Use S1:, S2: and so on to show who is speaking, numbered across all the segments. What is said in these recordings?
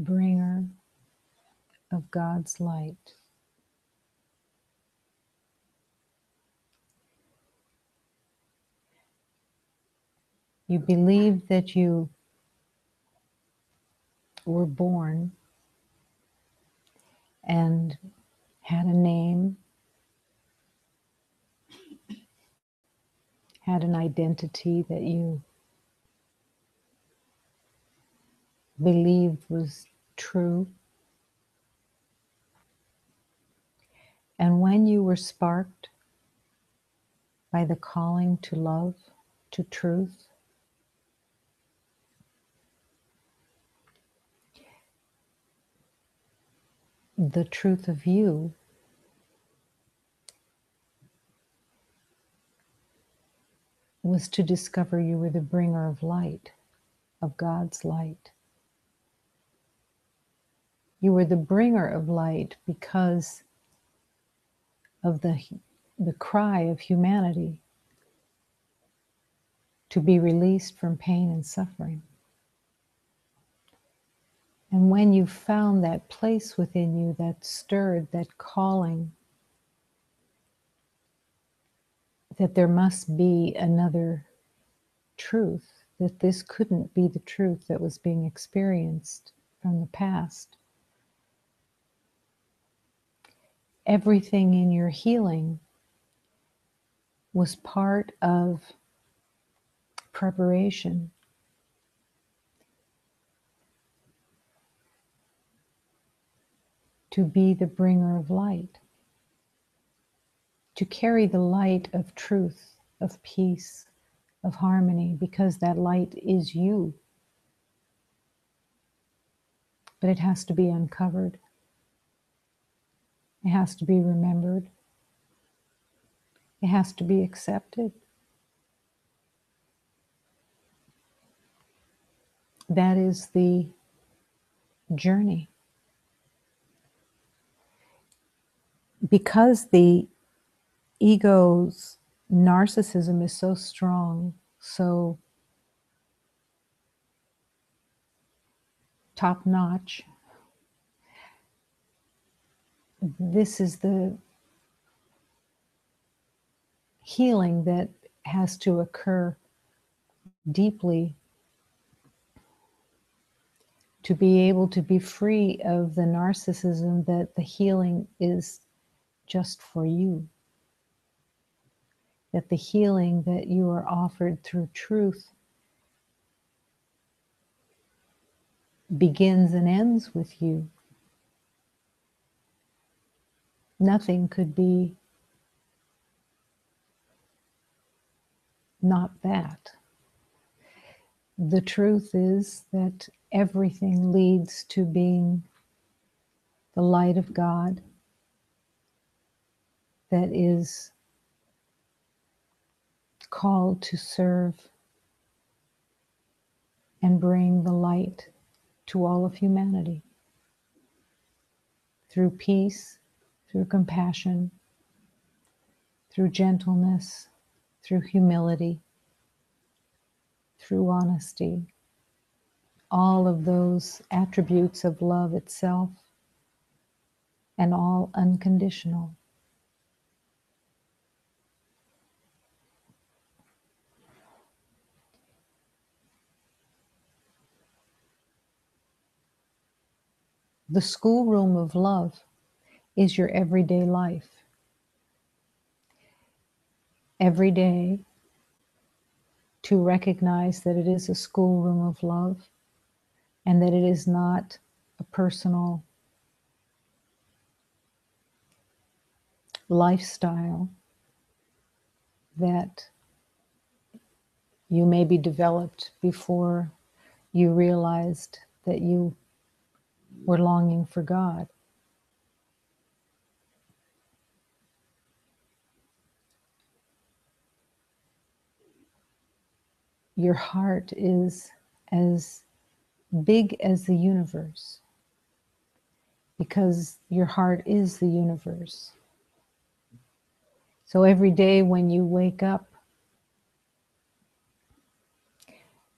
S1: bringer of God's light. You believe that you were born and had a name, had an identity that you believed was true. And when you were sparked by the calling to love, to truth, the truth of you was to discover you were the bringer of light, of God's light. You were the bringer of light because of the cry of humanity to be released from pain and suffering. And when you found that place within you that stirred, that calling, that there must be another truth, that this couldn't be the truth that was being experienced from the past. Everything in your healing was part of preparation to be the bringer of light, to carry the light of truth, of peace, of harmony, because that light is you. But it has to be uncovered. It has to be remembered. It has to be accepted. That is the journey. Because the ego's narcissism is so strong, so top-notch, this is the healing that has to occur deeply to be able to be free of the narcissism, that the healing is just for you. That the healing that you are offered through truth begins and ends with you. Nothing could be not that. The truth is that everything leads to being the light of God that is called to serve and bring the light to all of humanity through peace, through compassion, through gentleness, through humility, through honesty, all of those attributes of love itself, and all unconditional. The schoolroom of love is your everyday life. Every day, to recognize that it is a schoolroom of love and that it is not a personal lifestyle that you maybe developed before you realized that you were longing for God. Your heart is as big as the universe because your heart is the universe. So every day when you wake up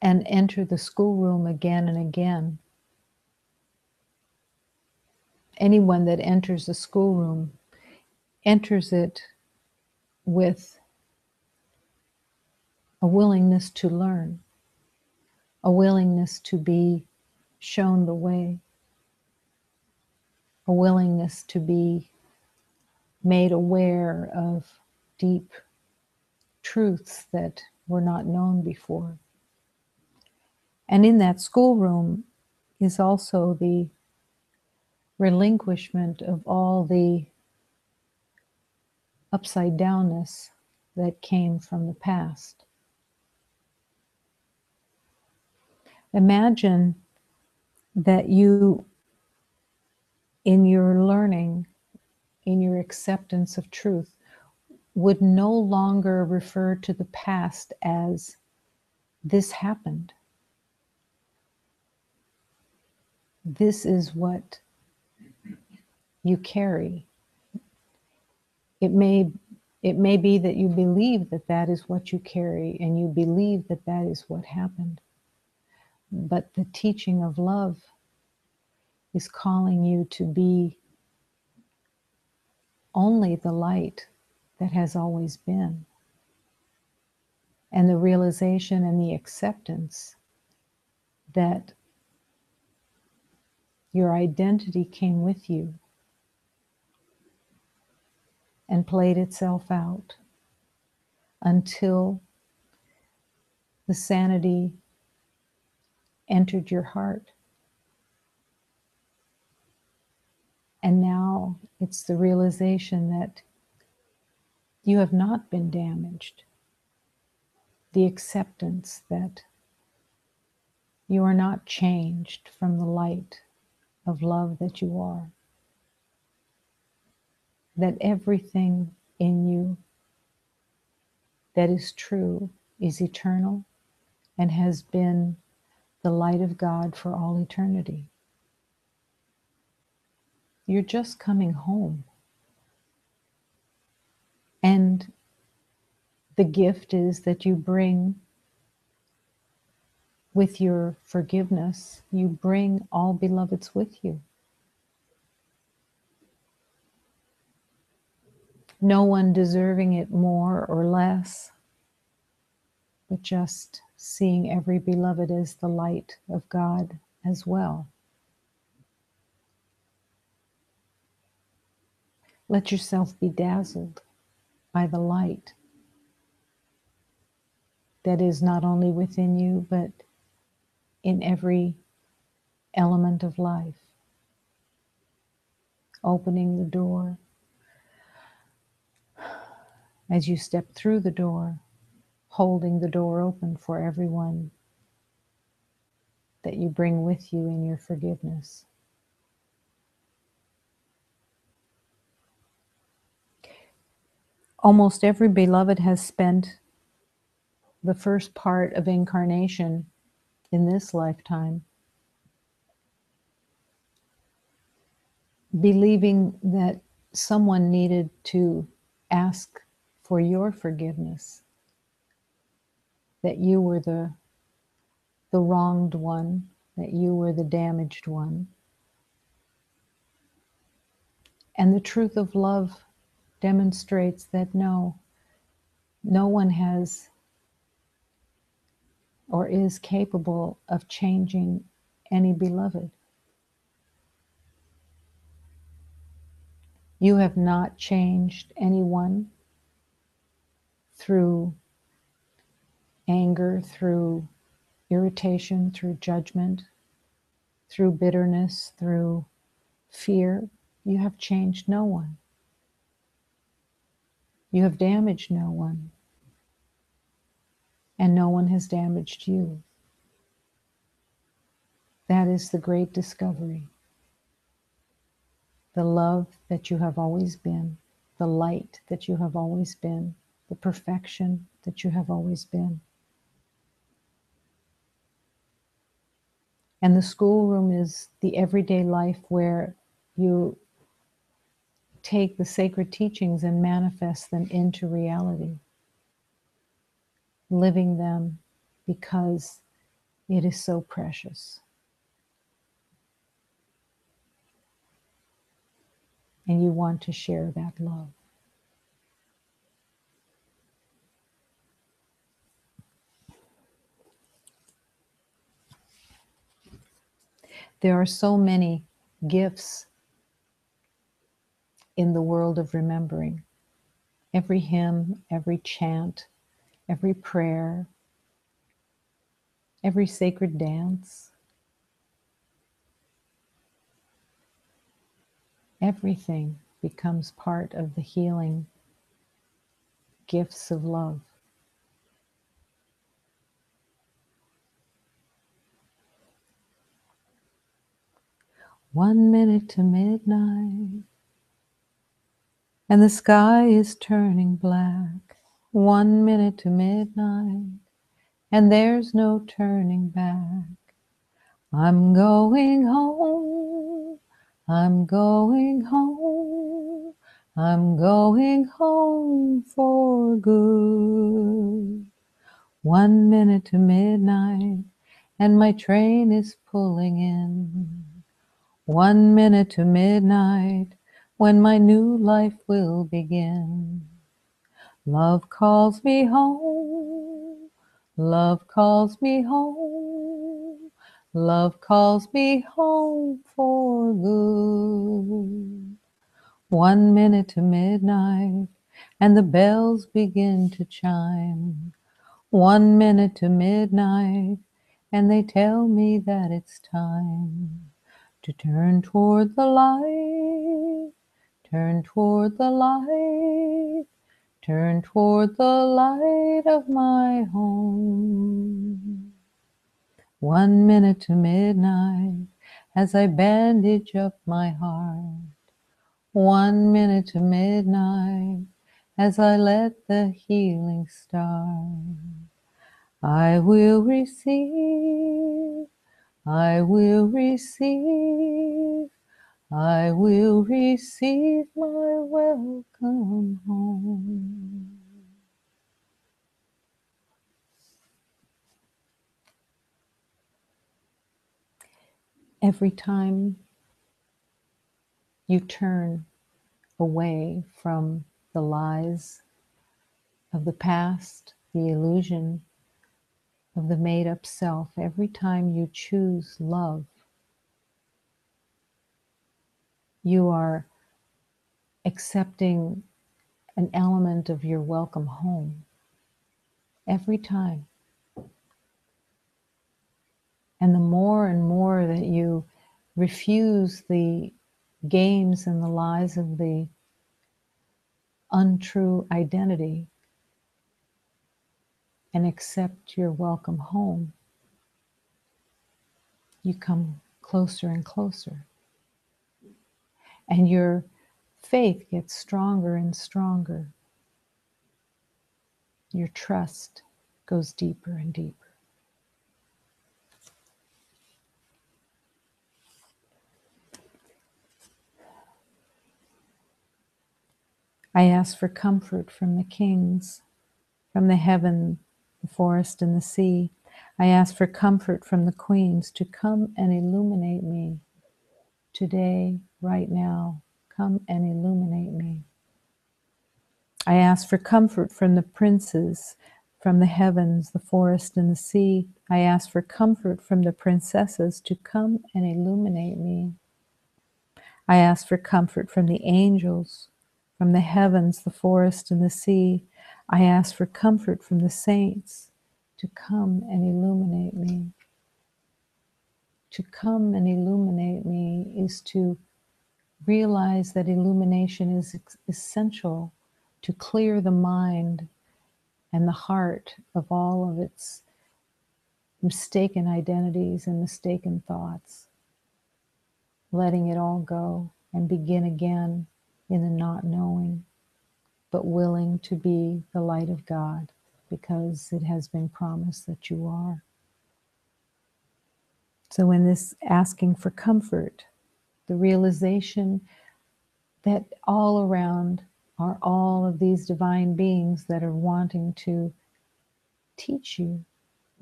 S1: and enter the schoolroom again and again, Anyone that enters a schoolroom enters it with a willingness to learn, a willingness to be shown the way, a willingness to be made aware of deep truths that were not known before. And in that schoolroom is also the relinquishment of all the upside downness that came from the past. Imagine that you, in your learning, in your acceptance of truth, would no longer refer to the past as this happened. This is what you carry. It may be that you believe that that is what you carry and you believe that that is what happened. But the teaching of love is calling you to be only the light that has always been. And the realization and the acceptance that your identity came with you and played itself out until the sanity entered your heart. And now it's the realization that you have not been damaged. The acceptance that you are not changed from the light of love that you are. That everything in you that is true is eternal and has been the light of God for all eternity. You're just coming home. And the gift is that you bring, with your forgiveness, you bring all beloveds with you. No one deserving it more or less, but just seeing every beloved as the light of God as well. Let yourself be dazzled by the light that is not only within you, but in every element of life. Opening the door. As you step through the door, holding the door open for everyone that you bring with you in your forgiveness. Almost every beloved has spent the first part of incarnation in this lifetime believing that someone needed to ask for your forgiveness, that you were the wronged one, that you were the damaged one. And the truth of love demonstrates that no one has or is capable of changing any beloved. You have not changed anyone through anger, through irritation, through judgment, through bitterness, through fear. You have changed no one. You have damaged no one. And no one has damaged you. That is the great discovery. The love that you have always been, the light that you have always been, the perfection that you have always been. And the schoolroom is the everyday life where you take the sacred teachings and manifest them into reality, living them because it is so precious. and you want to share that love. There are so many gifts in the world of remembering. Every hymn, every chant, every prayer, every sacred dance, everything becomes part of the healing gifts of love. One minute to midnight, and the sky is turning black. 1 minute to midnight, and there's no turning back. I'm going home, I'm going home, I'm going home for good. 1 minute to midnight, and my train is pulling in. 1 minute to midnight, when my new life will begin. Love calls me home, love calls me home, love calls me home for good. 1 minute to midnight, and the bells begin to chime. 1 minute to midnight, and they tell me that it's time to turn toward the light, turn toward the light, turn toward the light of my home. 1 minute to midnight, as I bandage up my heart. 1 minute to midnight, as I let the healing start. I will receive, I will receive, I will receive my welcome home. Every time you turn away from the lies of the past, the illusion of the made-up self, every time you choose love, you are accepting an element of your welcome home. Every time. And the more and more that you refuse the games and the lies of the untrue identity and accept your welcome home, you come closer and closer. And your faith gets stronger and stronger. Your trust goes deeper and deeper. I ask for comfort from the kings, from the heaven, the forest, and the sea. I ask for comfort from the queens to come and illuminate me today, right now. Come and illuminate me. I ask for comfort from the princes, from the heavens, the forest, and the sea. I ask for comfort from the princesses to come and illuminate me. I ask for comfort from the angels, from the heavens, the forest, and the sea. I ask for comfort from the saints to come and illuminate me. To come and illuminate me is to realize that illumination is essential to clear the mind and the heart of all of its mistaken identities and mistaken thoughts. Letting it all go and begin again in the not knowing, but willing to be the light of God because it has been promised that you are. So in this asking for comfort, the realization that all around are all of these divine beings that are wanting to teach you,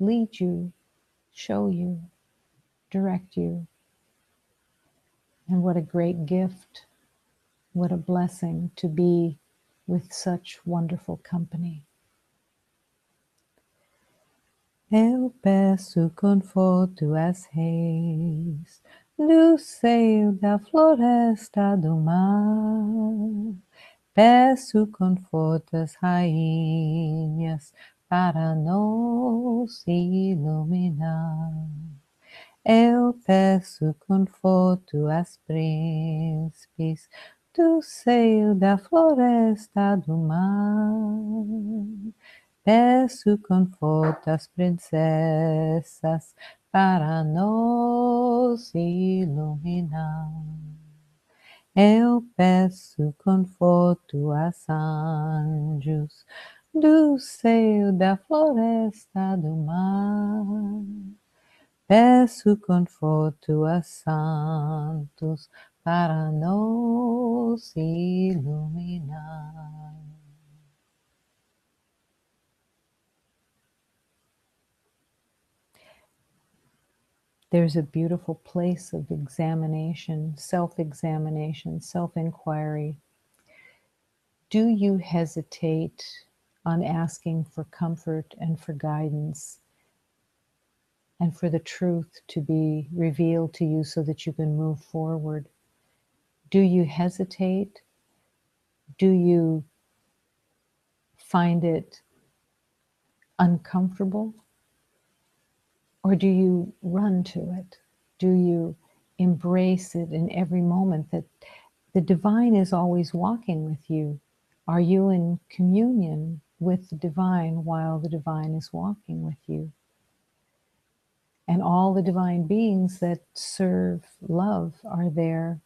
S1: lead you, show you, direct you. And what a great gift What a blessing to be with such wonderful company. Eu peço conforto às reis do seio da floresta do mar. Peço conforto às rainhas para nos iluminar. Eu peço conforto às príncipes do seio da floresta do mar. Peço conforto às princesas para nos iluminar. Eu peço conforto aos anjos do seio da floresta do mar. Peço conforto a santos para nos iluminar. There's a beautiful place of examination, self-examination, self-inquiry. Do you hesitate on asking for comfort and for guidance and for the truth to be revealed to you so that you can move forward? Do you hesitate? Do you find it uncomfortable? Or do you run to it? Do you embrace it in every moment that the divine is always walking with you? Are you in communion with the divine while the divine is walking with you? And all the divine beings that serve love are there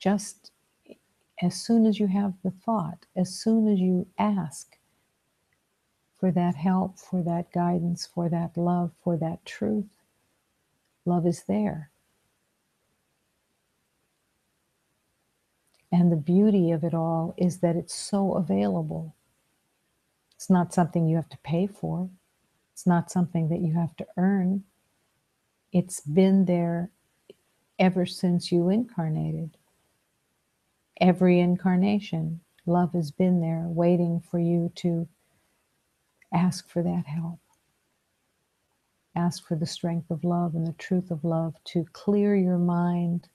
S1: just as soon as you have the thought, as soon as you ask for that help, for that guidance, for that love, for that truth. Love is there. And the beauty of it all is that it's so available. It's not something you have to pay for. It's not something that you have to earn. It's been there ever since you incarnated. Every incarnation, love has been there waiting for you to ask for that help. Ask for the strength of love and the truth of love to clear your mind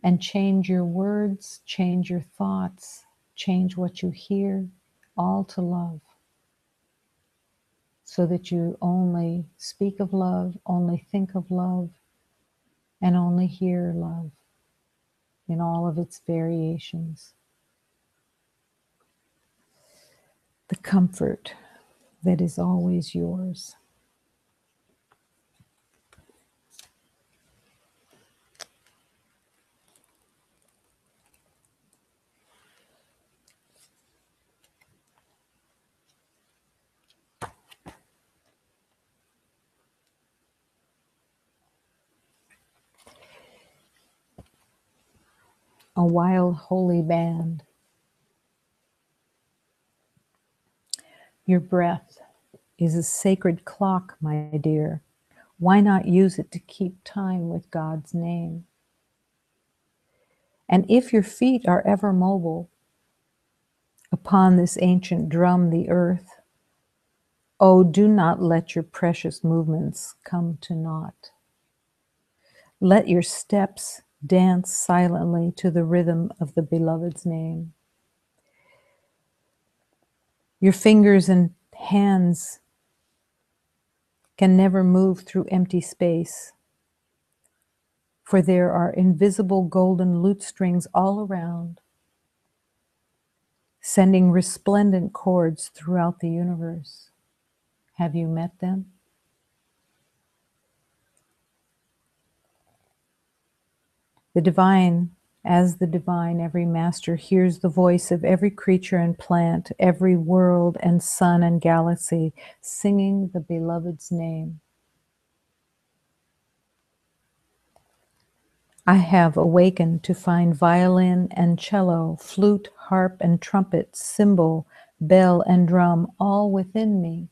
S1: and change your words, change your thoughts, change what you hear, all to love. So that you only speak of love, only think of love, and only hear love in all of its variations. The comfort that is always yours. A wild holy band. Your breath is a sacred clock, my dear. Why not use it to keep time with God's name? And if your feet are ever mobile upon this ancient drum, the earth, oh, do not let your precious movements come to naught. Let your steps dance silently to the rhythm of the beloved's name. Your fingers and hands can never move through empty space, for there are invisible golden lute strings all around, sending resplendent chords throughout the universe. Have you met them? The divine, as the divine, every master hears the voice of every creature and plant, every world and sun and galaxy, singing the beloved's name. I have awakened to find violin and cello, flute, harp and trumpet, cymbal, bell and drum, all within me.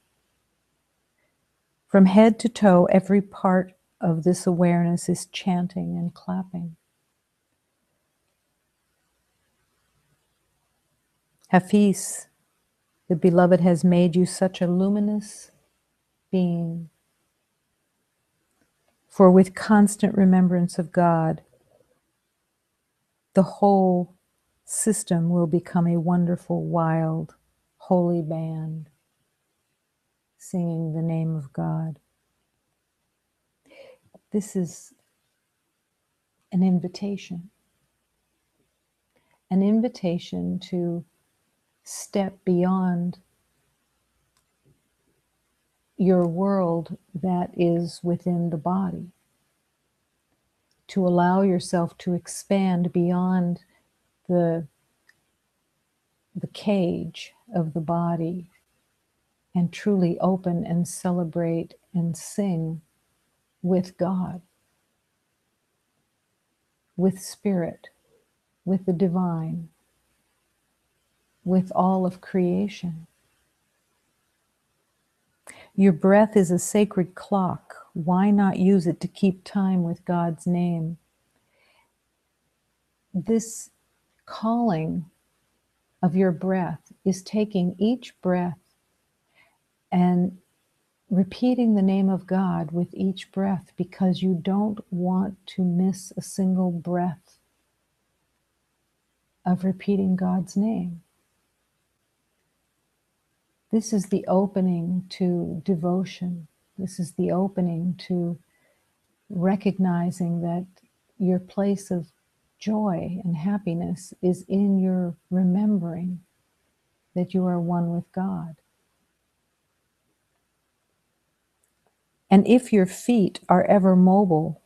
S1: From head to toe, every part of this awareness is chanting and clapping. Hafiz, the Beloved has made you such a luminous being. For with constant remembrance of God, the whole system will become a wonderful, wild, holy band singing the name of God. This is an invitation to step beyond your world that is within the body, to allow yourself to expand beyond the cage of the body and truly open and celebrate and sing with God, with spirit, with the divine, with all of creation. Your breath is a sacred clock. Why not use it to keep time with God's name? This calling of your breath is taking each breath and repeating the name of God with each breath, because you don't want to miss a single breath of repeating God's name. This is the opening to devotion. This is the opening to recognizing that your place of joy and happiness is in your remembering that you are one with God. And if your feet are ever mobile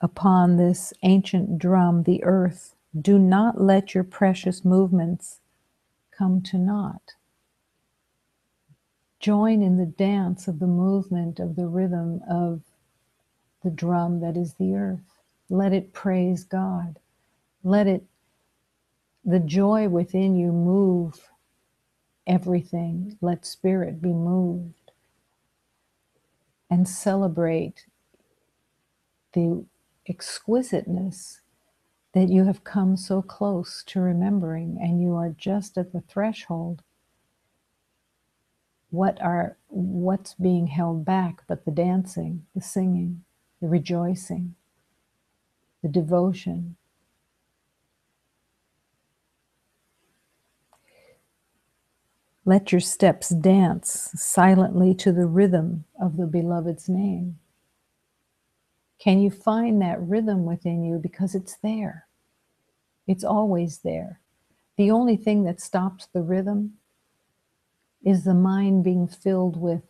S1: upon this ancient drum, the earth, do not let your precious movements come to naught. Join in the dance of the movement of the rhythm of the drum that is the earth. Let it praise God. Let it, the joy within you, move everything. Let spirit be moved and celebrate the exquisiteness that you have come so close to remembering, and you are just at the threshold. What's being held back but the dancing, the singing, the rejoicing, the devotion. Let your steps dance silently to the rhythm of the Beloved's name. Can you find that rhythm within you? Because it's there. It's always there. The only thing that stops the rhythm is the mind being filled with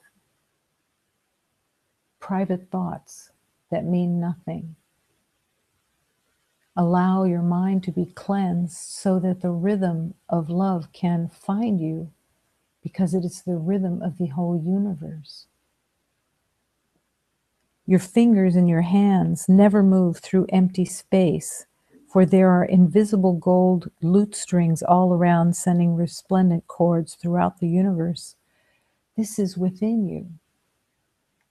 S1: private thoughts that mean nothing. Allow your mind to be cleansed so that the rhythm of love can find you, because it is the rhythm of the whole universe. Your fingers and your hands never move through empty space, for there are invisible gold lute strings all around, sending resplendent chords throughout the universe. This is within you.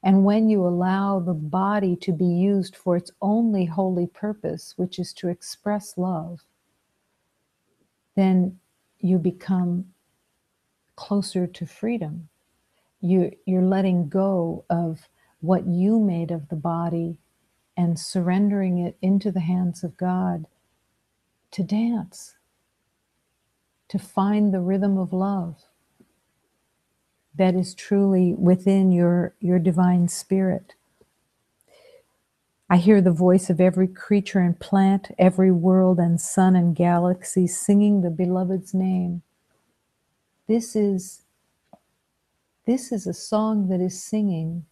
S1: And when you allow the body to be used for its only holy purpose, which is to express love, then you become closer to freedom. You're letting go of what you made of the body and surrendering it into the hands of God to dance, to find the rhythm of love that is truly within your divine spirit. I hear the voice of every creature and plant, every world and sun and galaxy singing the Beloved's name. This is a song that is singing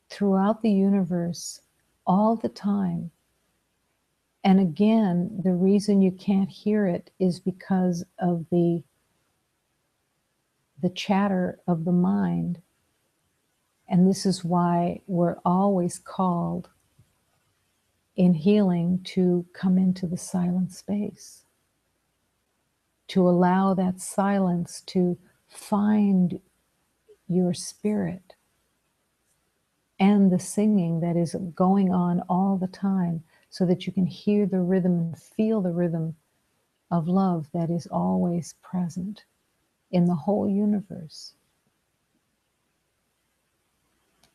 S1: throughout the universe all the time. And again, the reason you can't hear it is because of the chatter of the mind. And this is why we're always called in healing to come into the silent space, to allow that silence to find your spirit and the singing that is going on all the time, so that you can hear the rhythm and feel the rhythm of love that is always present. in the whole universe,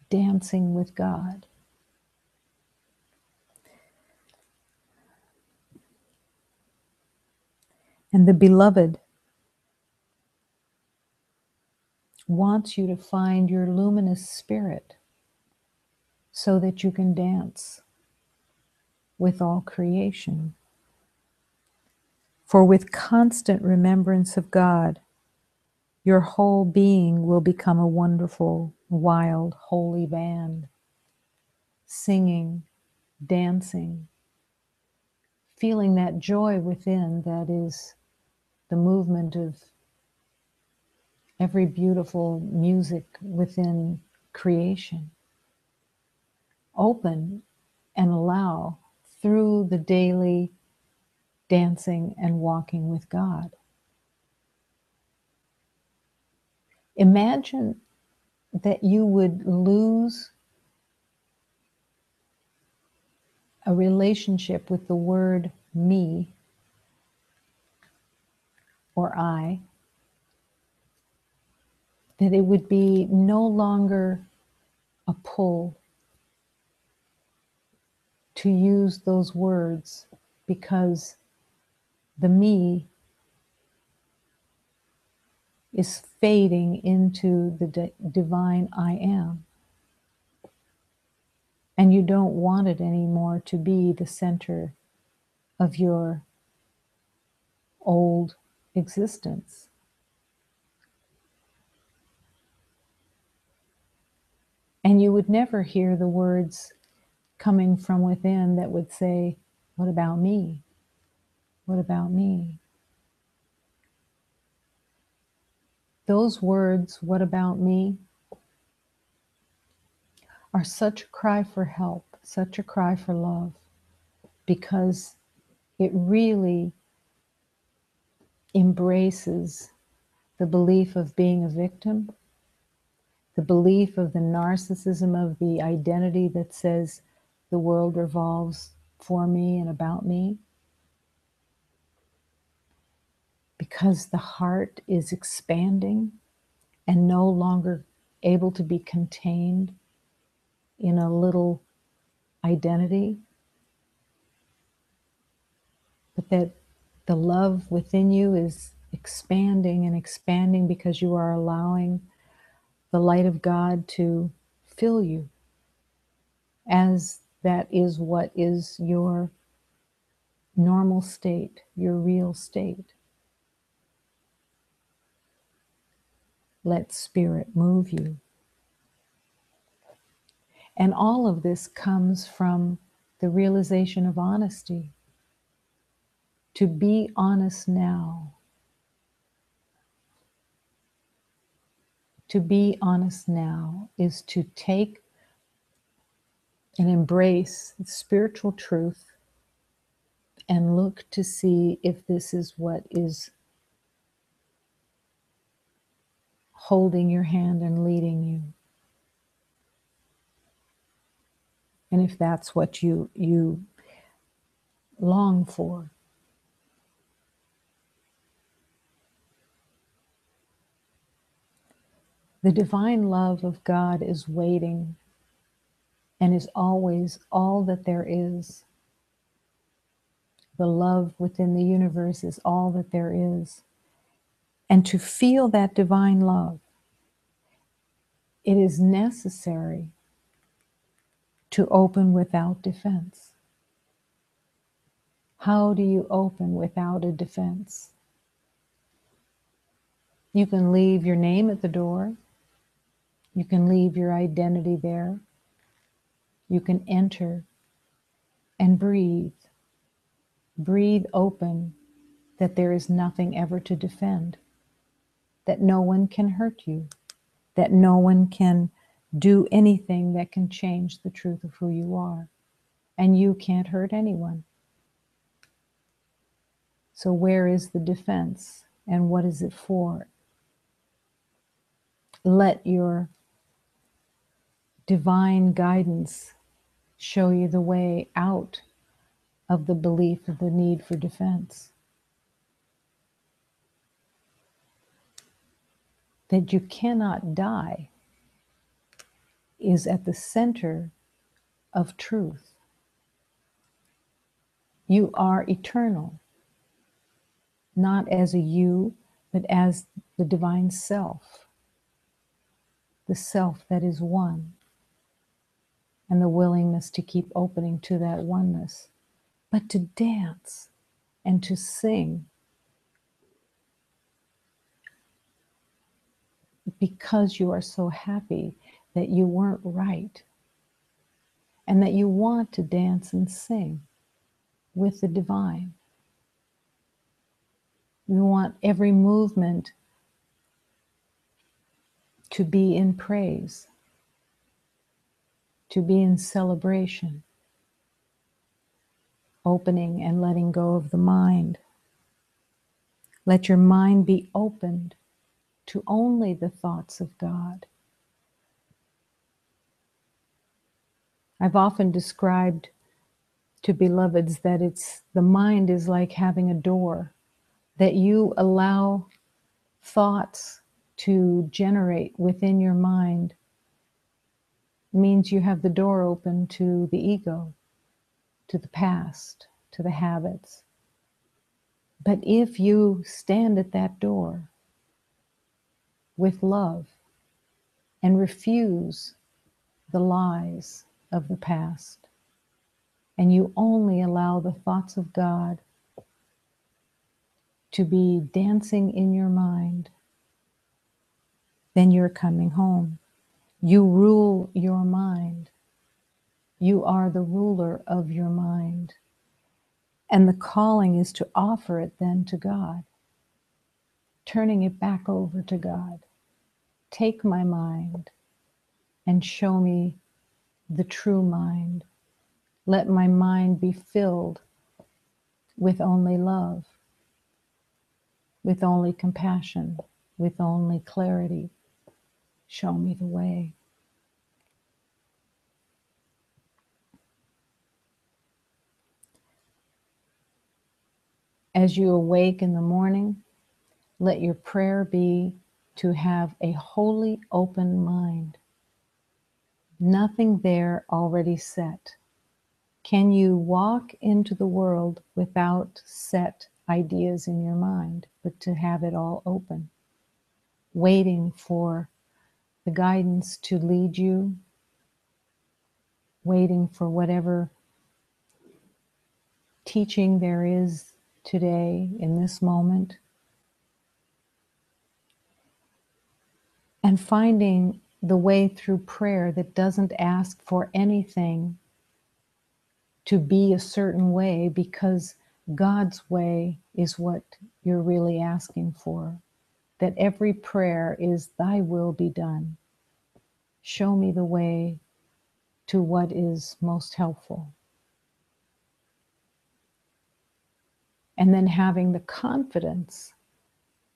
S1: dancing with God. And the beloved wants you to find your luminous spirit so that you can dance with all creation. For with constant remembrance of God, your whole being will become a wonderful, wild, holy band, singing, dancing, feeling that joy within that is the movement of every beautiful music within creation. Open and allow through the daily dancing and walking with God. Imagine that you would lose a relationship with the word me or I, that it would be no longer a pull to use those words because the me is fading into the divine I am. And you don't want it anymore to be the center of your old existence. And you would never hear the words coming from within that would say, what about me? What about me? Those words, what about me, are such a cry for help, such a cry for love, because it really embraces the belief of being a victim, the belief of the narcissism of the identity that says the world revolves for me and about me, because the heart is expanding and no longer able to be contained in a little identity, but that the love within you is expanding and expanding because you are allowing the light of God to fill you, as that is what is your normal state, your real state. Let spirit move you. And all of this comes from the realization of honesty. To be honest now. To be honest now is to take and embrace spiritual truth and look to see if this is what is holding your hand and leading you. And if that's what you long for. The divine love of God is waiting and is always all that there is. The love within the universe is all that there is. And to feel that divine love, it is necessary to open without defense. How do you open without a defense? You can leave your name at the door. You can leave your identity there. You can enter and breathe. Breathe open that there is nothing ever to defend, that no one can hurt you, that no one can do anything that can change the truth of who you are, and you can't hurt anyone. So where is the defense and what is it for? Let your divine guidance show you the way out of the belief of the need for defense. that you cannot die is at the center of truth. You are eternal, not as a you, but as the divine self, the self that is one, and the willingness to keep opening to that oneness. But to dance and to sing because you are so happy that you weren't right, and that you want to dance and sing with the divine. You want every movement to be in praise, to be in celebration, opening and letting go of the mind. Let your mind be opened to only the thoughts of God. I've often described to beloveds that the mind is like having a door, that you allow thoughts to generate within your mind means you have the door open to the ego, to the past, to the habits. But if you stand at that door with love and refuse the lies of the past, and you only allow the thoughts of God to be dancing in your mind, then you're coming home. You rule your mind. You are the ruler of your mind. And the calling is to offer it then to God, turning it back over to God. Take my mind and show me the true mind. Let my mind be filled with only love, with only compassion, with only clarity. Show me the way. As you awake in the morning, let your prayer be to have a wholly open mind. Nothing there already set. Can you walk into the world without set ideas in your mind, but to have it all open, waiting for the guidance to lead you, waiting for whatever teaching there is today in this moment, and finding the way through prayer that doesn't ask for anything to be a certain way, because God's way is what you're really asking for. That every prayer is, thy will be done. Show me the way to what is most helpful. And then having the confidence,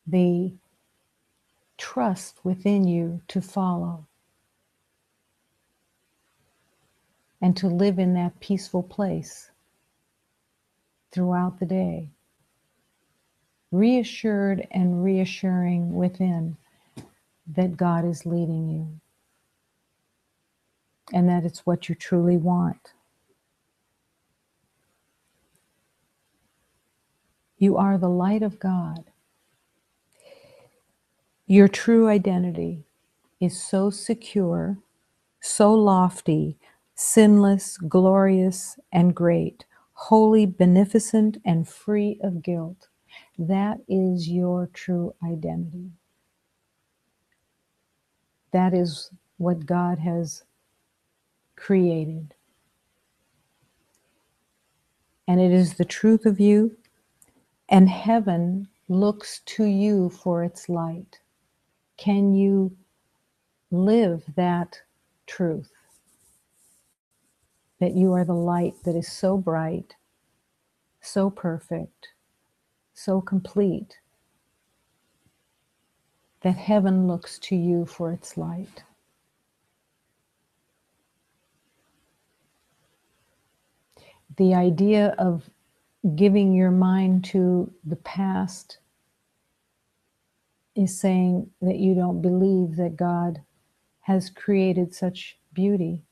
S1: the trust within you to follow and to live in that peaceful place throughout the day. Reassured and reassuring within that God is leading you and that it's what you truly want. You are the light of God. Your true identity is so secure, so lofty, sinless, glorious, and great, holy, beneficent, and free of guilt. That is your true identity. That is what God has created. And it is the truth of you, and heaven looks to you for its light. Can you live that truth? That you are the light that is so bright, so perfect, so complete, that heaven looks to you for its light. The idea of giving your mind to the past is saying that you don't believe that God has created such beauty,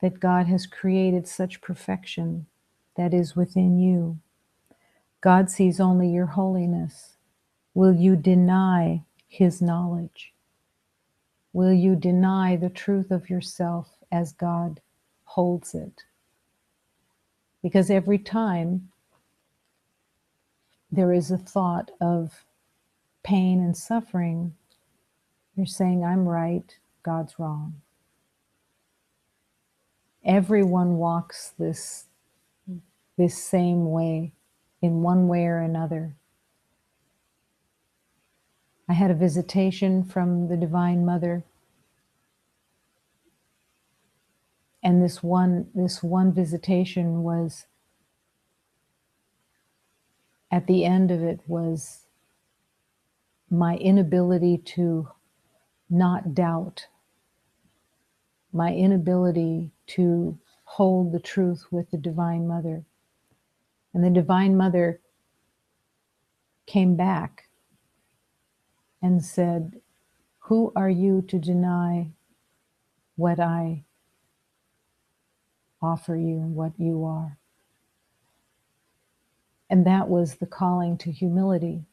S1: that God has created such perfection that is within you. God sees only your holiness. Will you deny His knowledge? Will you deny the truth of yourself as God holds it? Because every time there is a thought of pain and suffering, you're saying, I'm right, God's wrong. Everyone walks this same way in one way or another. I had a visitation from the Divine Mother, and this one visitation was, at the end of it, was my inability to not doubt, my inability to hold the truth with the Divine Mother. And the Divine Mother came back and said, who are you to deny what I offer you and what you are? And that was the calling to humility,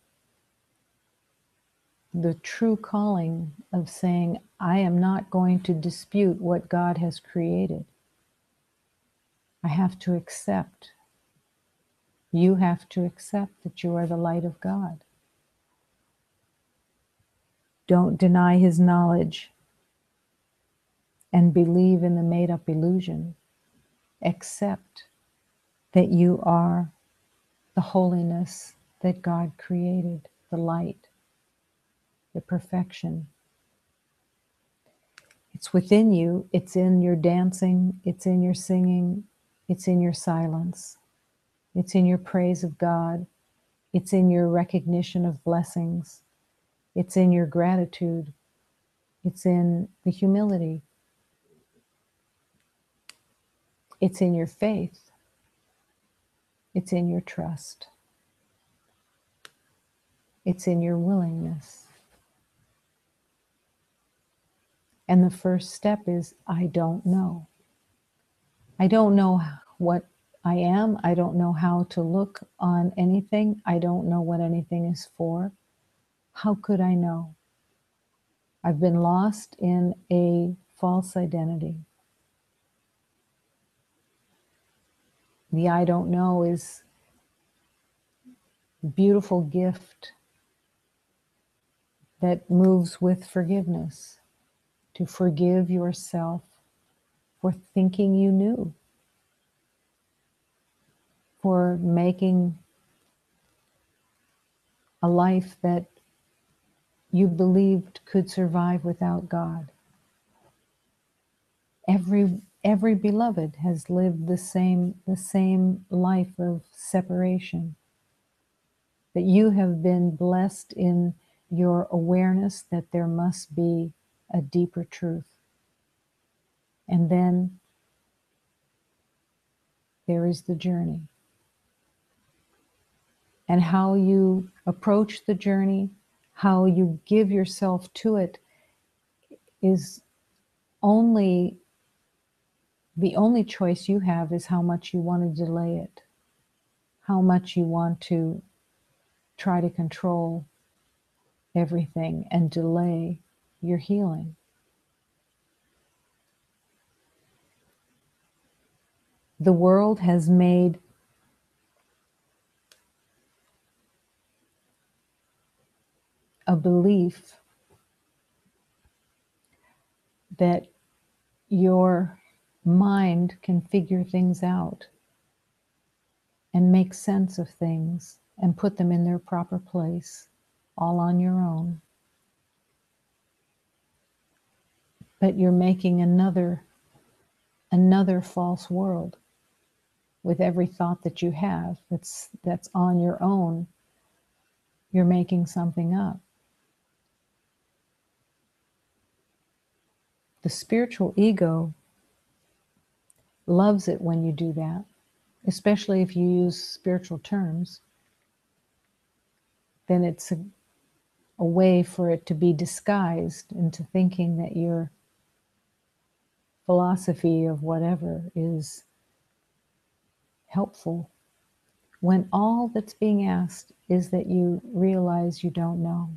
S1: the true calling of saying, I am not going to dispute what God has created. I have to accept. You have to accept that you are the light of God. Don't deny His knowledge and believe in the made-up illusion. Accept that you are the holiness that God created, the light, the perfection. It's within you. It's in your dancing. It's in your singing. It's in your silence. It's in your praise of God. It's in your recognition of blessings. It's in your gratitude. It's in the humility. It's in your faith. It's in your trust. It's in your willingness. And the first step is, I don't know. I don't know what I am. I don't know how to look on anything. I don't know what anything is for. How could I know? I've been lost in a false identity. The I don't know is a beautiful gift that moves with forgiveness, to forgive yourself for thinking you knew, for making a life that you believed could survive without God. Every beloved has lived the same life of separation. That you have been blessed in your awareness that there must be a deeper truth. And then there is the journey. And how you approach the journey, how you give yourself to it, is only the only choice you have is how much you want to delay it, how much you want to try to control everything and delay your healing. The world has made a belief that your mind can figure things out and make sense of things and put them in their proper place, all on your own. But you're making another false world with every thought that you have that's on your own. You're making something up. The spiritual ego loves it when you do that, especially if you use spiritual terms. Then a way for it to be disguised into thinking that your philosophy of whatever is helpful, when all that's being asked is that you realize you don't know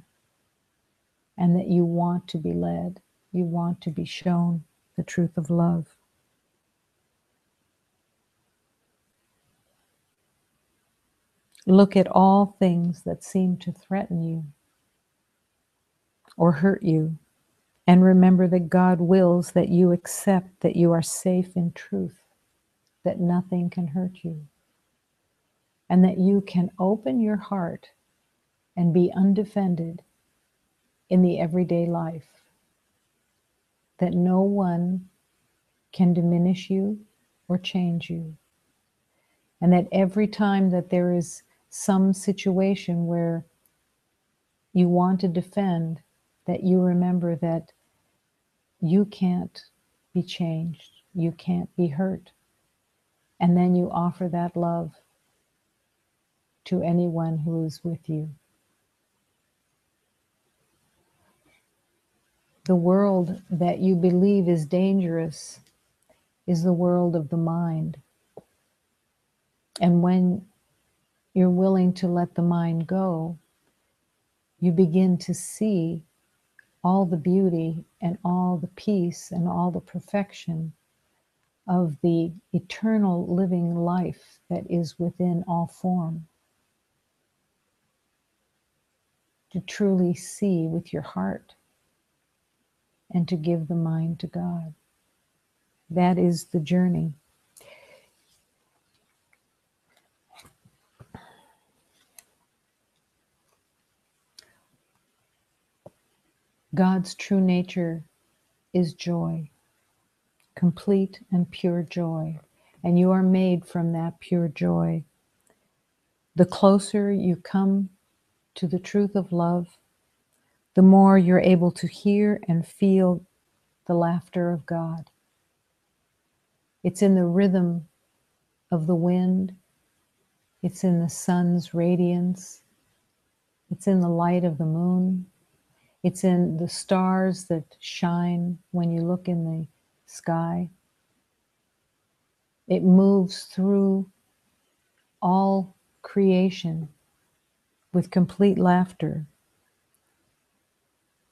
S1: and that you want to be led, you want to be shown the truth of love. Look at all things that seem to threaten you or hurt you, and remember that God wills that you accept that you are safe in truth, that nothing can hurt you, and that you can open your heart and be undefended in the everyday life, that no one can diminish you or change you, and that every time that there is some situation where you want to defend, that you remember that you can't be changed, you can't be hurt, and then you offer that love to anyone who is with you. The world that you believe is dangerous is the world of the mind. And when you're willing to let the mind go, you begin to see all the beauty and all the peace and all the perfection of the eternal living life that is within all form. To truly see with your heart and to give the mind to God. That is the journey. God's true nature is joy, complete and pure joy, and you are made from that pure joy. The closer you come to the truth of love, the more you're able to hear and feel the laughter of God. It's in the rhythm of the wind, it's in the sun's radiance, it's in the light of the moon, it's in the stars that shine when you look in the sky. It moves through all creation with complete laughter.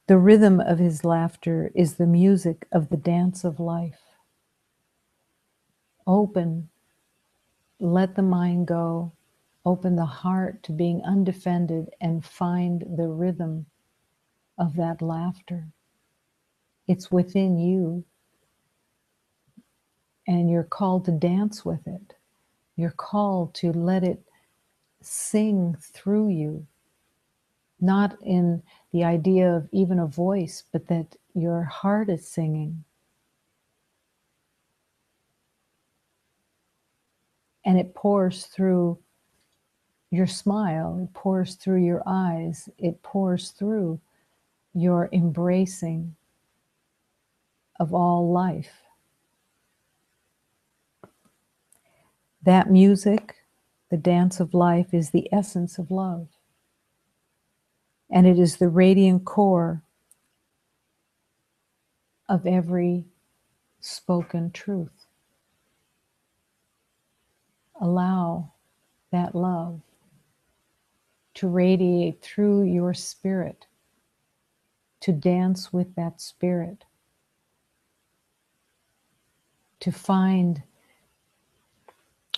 S1: The rhythm of his laughter is the music of the dance of life. Open, let the mind go, open the heart to being undefended and find the rhythm of that laughter. It's within you, and you're called to dance with it. You're called to let it sing through you, not in the idea of even a voice, but that your heart is singing. And it pours through your smile, it pours through your eyes, it pours through your embracing of all life. That music, the dance of life, is the essence of love. And it is the radiant core of every spoken truth. Allow that love to radiate through your spirit, to dance with that spirit, to find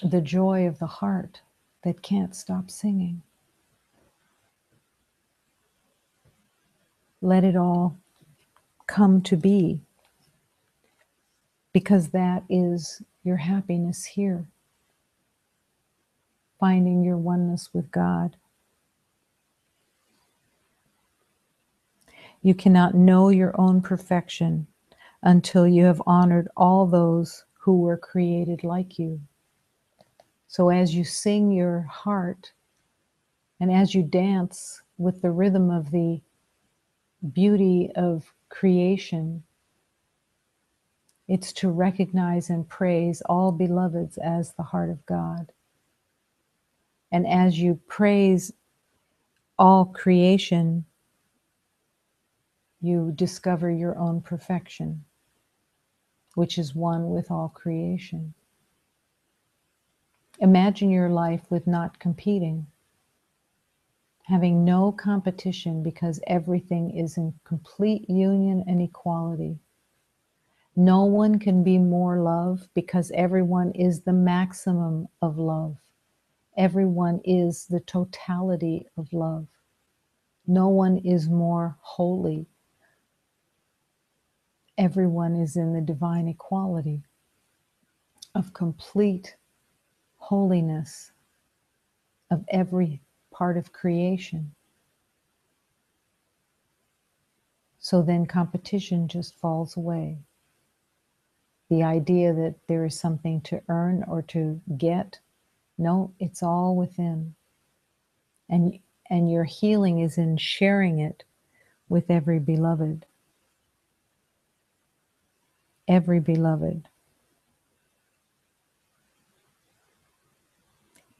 S1: the joy of the heart that can't stop singing. Let it all come to be, because that is your happiness here, finding your oneness with God. You cannot know your own perfection until you have honored all those who were created like you. So as you sing your heart and as you dance with the rhythm of the beauty of creation, it's to recognize and praise all beloveds as the heart of God. And as you praise all creation, you discover your own perfection, which is one with all creation. Imagine your life with not competing, having no competition because everything is in complete union and equality. No one can be more love because everyone is the maximum of love. Everyone is the totality of love. No one is more holy. Everyone is in the divine equality of complete holiness of every part of creation. So then competition just falls away. The idea that there is something to earn or to get, no, it's all within. And your healing is in sharing it with every beloved. Every beloved.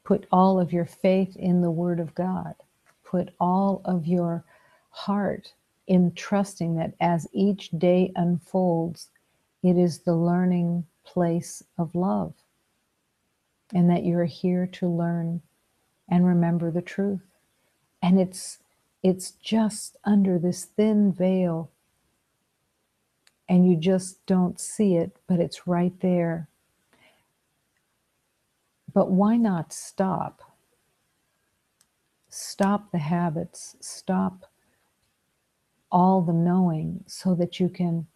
S1: Put all of your faith in the Word of God. Put all of your heart in trusting that as each day unfolds, it is the learning place of love, and that you're here to learn and remember the truth. And it's just under this thin veil, and you just don't see it, but it's right there. But why not stop? Stop the habits, stop all the knowing, so that you can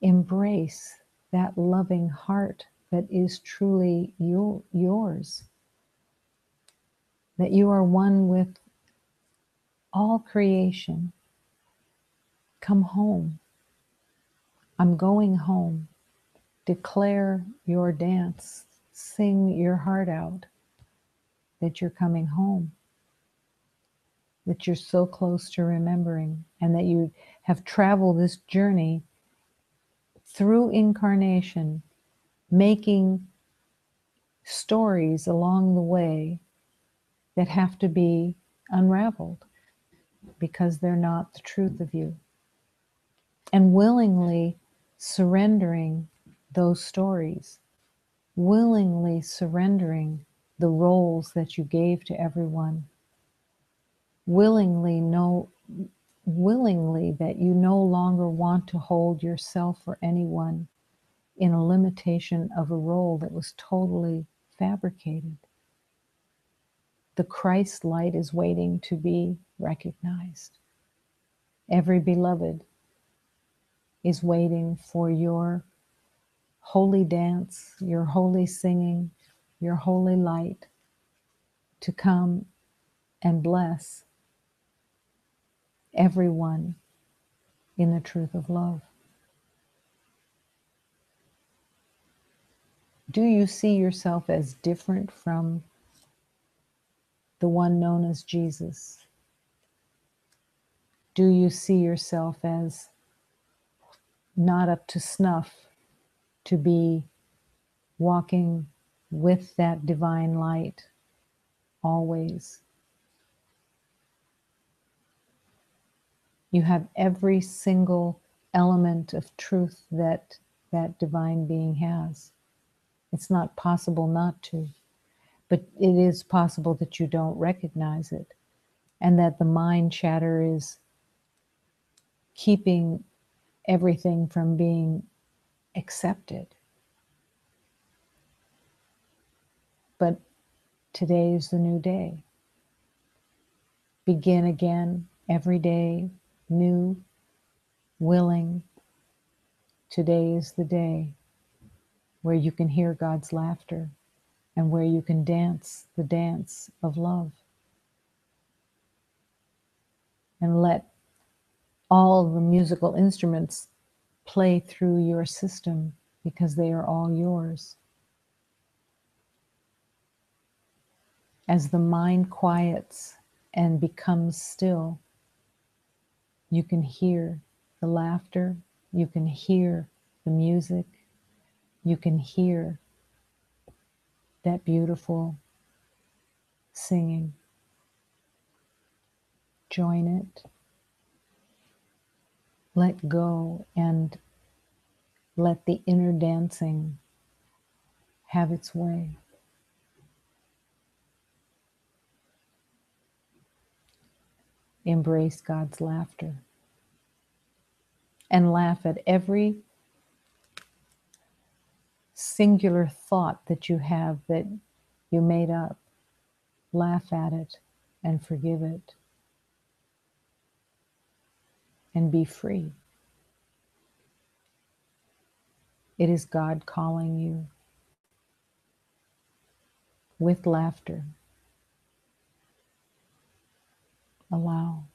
S1: embrace that loving heart that is truly yours. That you are one with all creation. Come home. I'm going home. Declare your dance. Sing your heart out that you're coming home. That you're so close to remembering, and that you have traveled this journey through incarnation, making stories along the way that have to be unraveled because they're not the truth of you. And willingly surrendering those stories, willingly surrendering the roles that you gave to everyone, willingly that you no longer want to hold yourself or anyone in a limitation of a role that was totally fabricated. The Christ light is waiting to be recognized. Every beloved is waiting for your holy dance, your holy singing, your holy light to come and bless everyone in the truth of love. Do you see yourself as different from the one known as Jesus? Do you see yourself as not up to snuff to be walking with that divine light always? You have every single element of truth that that divine being has. It's not possible not to, but it is possible that you don't recognize it, and that the mind chatter is keeping everything from being accepted. But today is the new day. Begin again every day, new, willing. Today is the day where you can hear God's laughter and where you can dance the dance of love. And let all the musical instruments play through your system, because they are all yours. As the mind quiets and becomes still, you can hear the laughter, you can hear the music, you can hear that beautiful singing. Join it. let go and let the inner dancing have its way. Embrace God's laughter and laugh at every singular thought that you have that you made up. Laugh at it and forgive it and be free. It is God calling you with laughter. Allow.